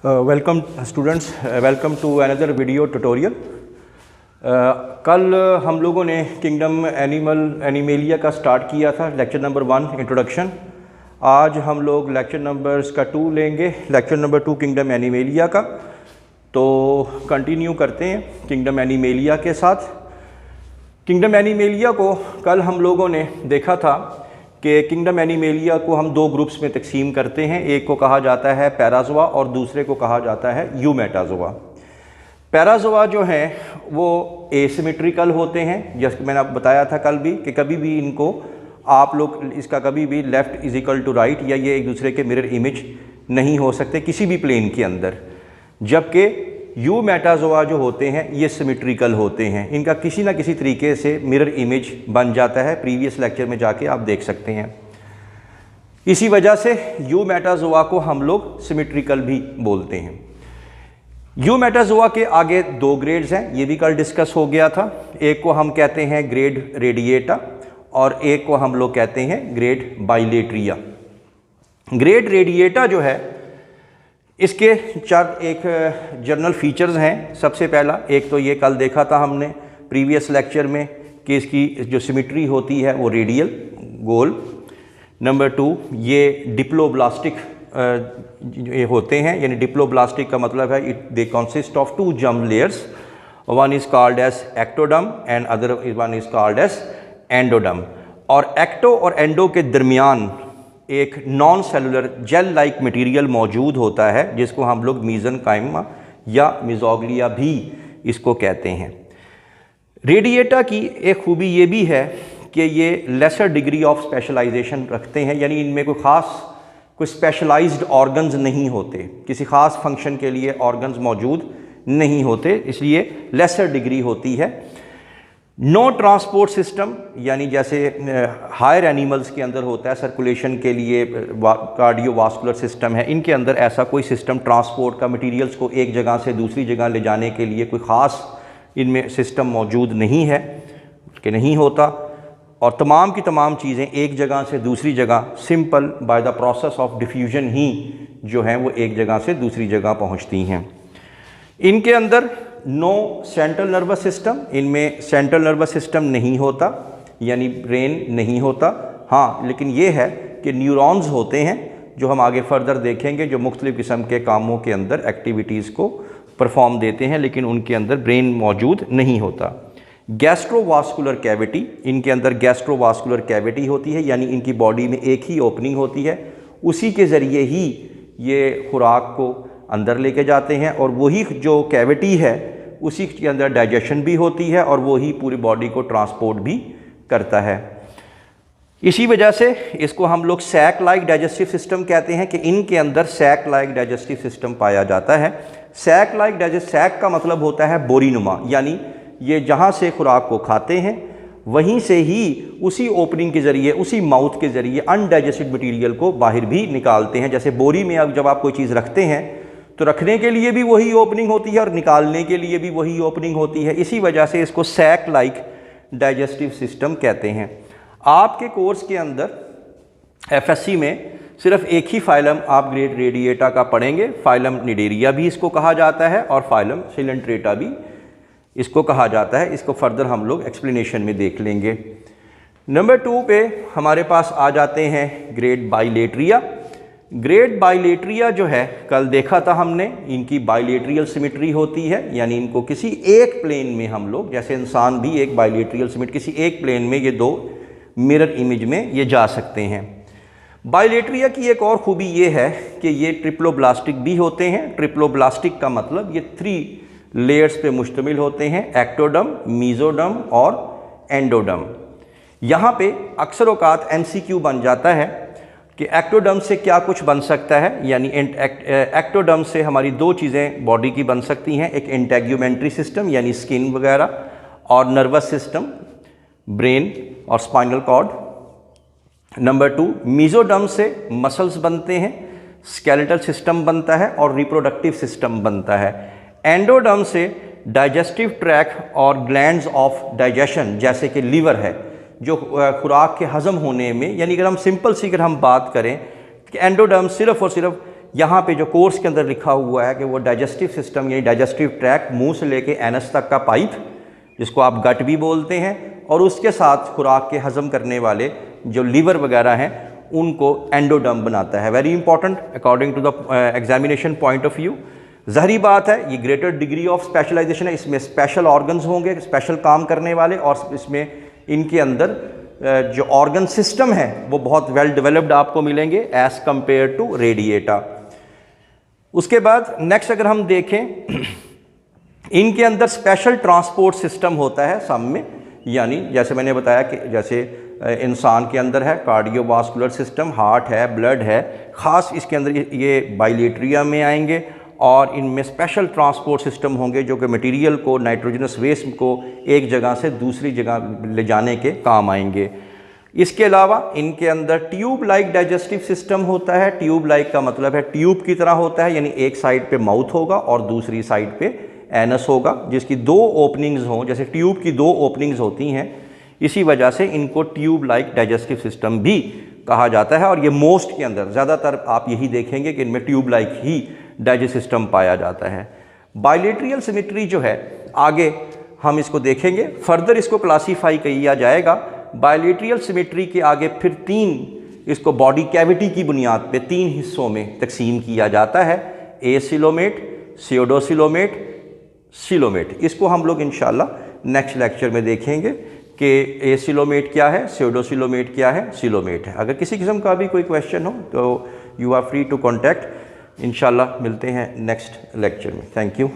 Welcome students, welcome to another video tutorial. कल हम लोगों ने किंगडम एनिमेलिया का स्टार्ट किया था, लेक्चर नंबर 1 इंट्रोडक्शन। आज हम लोग लेक्चर नंबर 2 लेंगे, लेक्चर नंबर 2 किंगडम एनिमेलिया का। तो कंटिन्यू करते हैं किंगडम एनिमेलिया के साथ। किंगडम एनिमेलिया को कल हम लोगों ने देखा था कि किंगडम एनिमेलिया को हम दो ग्रुप्स में तकसीम करते हैं। एक को कहा जाता है पैराज़ोआ और दूसरे को कहा जाता है यूमेटाज़ोआ। पैराज़ोआ जो हैं वो एसिमेट्रिकल होते हैं, जैसे मैंने आपको बताया था कल भी कि कभी भी इनको आप लोग इसका कभी भी left is equal to right या ये एक दूसरे के मिरर इमेज नहीं हो सकते किसी भी प्लेन के अंदर। जबकि यूमेटाज़ोआ जो होते हैं ये सिमेट्रिकल होते हैं, इनका किसी ना किसी तरीके से मिरर इमेज बन जाता है। प्रीवियस लेक्चर में जाके आप देख सकते हैं। इसी वजह से यूमेटाज़ोआ को हम लोग सिमेट्रिकल भी बोलते हैं। यूमेटाज़ोआ के आगे दो ग्रेड्स हैं, ये भी कल डिस्कस हो गया था। एक को हम कहते हैं ग्रेड रेडिएटा और एक को हम लोग कहते हैं ग्रेड बाइलेट्रिया। ग्रेड रेडिएटा जो है इसके एक जनरल फीचर्स हैं। सबसे पहला एक तो ये कल देखा था हमने प्रीवियस लेक्चर में कि इसकी जो सिमेट्री होती है वो रेडियल गोल। नंबर 2 ये डिप्लोब्लास्टिक ये होते हैं, यानी डिप्लोब्लास्टिक का मतलब है they consist of 2 germ layers. One is called as ectoderm and other one is called as endoderm. और एक्टो और एंडो के दरमियान एक non cellular gel like material मौजूद होता है जिसको हम लोग मीज़ेनकाइमा या मिज़ोग्लिया भी इसको कहते हैं। रेडिएटा की एक खूबी ये भी है कि ये लेसर डिग्री ऑफ स्पेशलाइजेशन रखते हैं, यानी इनमें कोई स्पेशलाइज्ड ऑर्गन्स नहीं होते, किसी ख़ास फंक्शन के लिए ऑर्गन्स मौजूद नहीं होते, इसलिए लेसर डिग्री होती है। नो ट्रांसपोर्ट सिस्टम, यानी जैसे हायर एनिमल्स के अंदर होता है सर्कुलेशन के लिए कार्डियोवास्कुलर सिस्टम है, इनके अंदर ऐसा कोई सिस्टम ट्रांसपोर्ट का मटेरियल्स को एक जगह से दूसरी जगह ले जाने के लिए कोई ख़ास इनमें सिस्टम मौजूद नहीं है कि नहीं होता। और तमाम की तमाम चीज़ें एक जगह से दूसरी जगह simple by the process of diffusion ही जो है वो एक जगह से दूसरी जगह पहुँचती हैं। इनके अंदर नो सेंट्रल नर्वस सिस्टम, इनमें सेंट्रल नर्वस सिस्टम नहीं होता, यानी ब्रेन नहीं होता। हाँ, लेकिन ये है कि न्यूरॉन्स होते हैं जो हम आगे फर्दर देखेंगे, जो मुख्तलिफ़ किस्म के कामों के अंदर एक्टिविटीज़ को परफॉर्म देते हैं, लेकिन उनके अंदर ब्रेन मौजूद नहीं होता। गैस्ट्रोवास्कुलर कैविटी, इनके अंदर गैस्ट्रोवास्कुलर कैविटी होती है, यानी इनकी बॉडी में एक ही ओपनिंग होती है, उसी के ज़रिए ही ये खुराक को अंदर लेके जाते हैं और वही जो कैविटी है उसी के अंदर डाइजेशन भी होती है और वही पूरी बॉडी को ट्रांसपोर्ट भी करता है। इसी वजह से इसको हम लोग सैक लाइक डाइजेस्टिव सिस्टम कहते हैं कि इनके अंदर सैक लाइक डाइजेस्टिव सिस्टम पाया जाता है। सैक लाइक सैक का मतलब होता है बोरीनुमा, यानी ये जहाँ से खुराक को खाते हैं वहीं से ही उसी ओपनिंग के ज़रिए, उसी माउथ के ज़रिए अनडाइजेस्टेड मटीरियल को बाहर भी निकालते हैं। जैसे बोरी में अब जब आप कोई चीज़ रखते हैं तो रखने के लिए भी वही ओपनिंग होती है और निकालने के लिए भी वही ओपनिंग होती है। इसी वजह से इसको सैक लाइक डाइजेस्टिव सिस्टम कहते हैं। आपके कोर्स के अंदर एफएससी में सिर्फ एक ही फाइलम आप ग्रेड रेडिएटा का पढ़ेंगे, फाइलम निडेरिया भी इसको कहा जाता है और फाइलम सिलेंट्रेटा भी इसको कहा जाता है। इसको फर्दर हम लोग एक्सप्लेनेशन में देख लेंगे। नंबर 2 पे हमारे पास आ जाते हैं ग्रेड बाइलेट्रिया। ग्रेड बाइलेट्रिया जो है कल देखा था हमने, इनकी बाइलेट्रियल सिमेट्री होती है, यानी इनको किसी एक प्लेन में हम लोग, जैसे इंसान भी एक बाइलेट्रियल सिमेट्री, किसी एक प्लेन में ये दो मिरर इमेज में ये जा सकते हैं। बाइलेट्रिया की एक और खूबी ये है कि ये ट्रिप्लोब्लास्टिक भी होते हैं। ट्रिप्लोब्लास्टिक का मतलब ये 3 लेयर्स पे मुश्तमिल होते हैं, एक्टोडर्म, मीज़ोडर्म और एंडोडर्म। यहाँ पे अक्सर औकात MCQ बन जाता है कि एक्टोडर्म से क्या कुछ बन सकता है, यानी एक्टोडर्म से हमारी 2 चीज़ें बॉडी की बन सकती हैं, एक इंटेग्यूमेंट्री सिस्टम यानी स्किन वगैरह, और नर्वस सिस्टम ब्रेन और स्पाइनल कॉर्ड। नंबर 2 मीज़ोडर्म से मसल्स बनते हैं, स्केलेटल सिस्टम बनता है और रिप्रोडक्टिव सिस्टम बनता है। एंडोडर्म से डाइजेस्टिव ट्रैक और ग्लैंड्स ऑफ डाइजेशन जैसे कि लीवर है जो खुराक के हज़म होने में, यानी अगर हम सिंपल सी अगर हम बात करें कि एंडोडर्म सिर्फ़ और सिर्फ यहाँ पे जो कोर्स के अंदर लिखा हुआ है कि वो डाइजेस्टिव सिस्टम यानी डाइजेस्टिव ट्रैक्ट मुंह से लेके एनस तक का पाइप, जिसको आप गट भी बोलते हैं, और उसके साथ खुराक के हज़म करने वाले जो लीवर वगैरह हैं उनको एंडोडर्म बनाता है। Very important according to the examination point of view. ज़ाहिरी बात है ये ग्रेटर डिग्री ऑफ स्पेशलाइजेशन है, इसमें स्पेशल ऑर्गन्स होंगे, स्पेशल काम करने वाले, और इसमें इनके अंदर जो ऑर्गन सिस्टम है वो बहुत वेल डेवलप्ड आपको मिलेंगे एज़ कंपेयर टू रेडिएटा। उसके बाद नेक्स्ट अगर हम देखें, इनके अंदर स्पेशल ट्रांसपोर्ट सिस्टम होता है सम में, यानी जैसे मैंने बताया कि जैसे इंसान के अंदर है कार्डियोवास्कुलर सिस्टम, हार्ट है, ब्लड है, ख़ास इसके अंदर ये बाइलेट्रिया में आएंगे, और इनमें स्पेशल ट्रांसपोर्ट सिस्टम होंगे जो कि मटेरियल को, नाइट्रोजनस वेस्ट को एक जगह से दूसरी जगह ले जाने के काम आएंगे। इसके अलावा इनके अंदर ट्यूब लाइक डाइजेस्टिव सिस्टम होता है। ट्यूब लाइक का मतलब है ट्यूब की तरह होता है, यानी एक साइड पे माउथ होगा और दूसरी साइड पे एनस होगा, जिसकी 2 ओपनिंग्स हों, जैसे ट्यूब की 2 ओपनिंग्स होती हैं, इसी वजह से इनको ट्यूब लाइक डाइजेस्टिव सिस्टम भी कहा जाता है। और ये मोस्ट के अंदर ज़्यादातर आप यही देखेंगे कि इनमें tube like he digestive system पाया जाता है। बाइलेटरल सिमेट्री जो है, आगे हम इसको देखेंगे, फर्दर इसको क्लासीफाई किया जाएगा। बाइलेटरल सिमेट्री के आगे फिर 3 इसको बॉडी कैविटी की बुनियाद पे 3 हिस्सों में तकसीम किया जाता है, एसिलोमेट, स्यूडोसिलोमेट, सिलोमेट। इसको हम लोग इंशाल्लाह नेक्स्ट लेक्चर में देखेंगे कि एसिलोमेट क्या है, स्यूडोसिलोमेट क्या है, सिलोमेट है। अगर किसी किस्म का भी कोई क्वेश्चन हो तो you are free to contact. इंशाल्लाह मिलते हैं नेक्स्ट लेक्चर में। Thank you.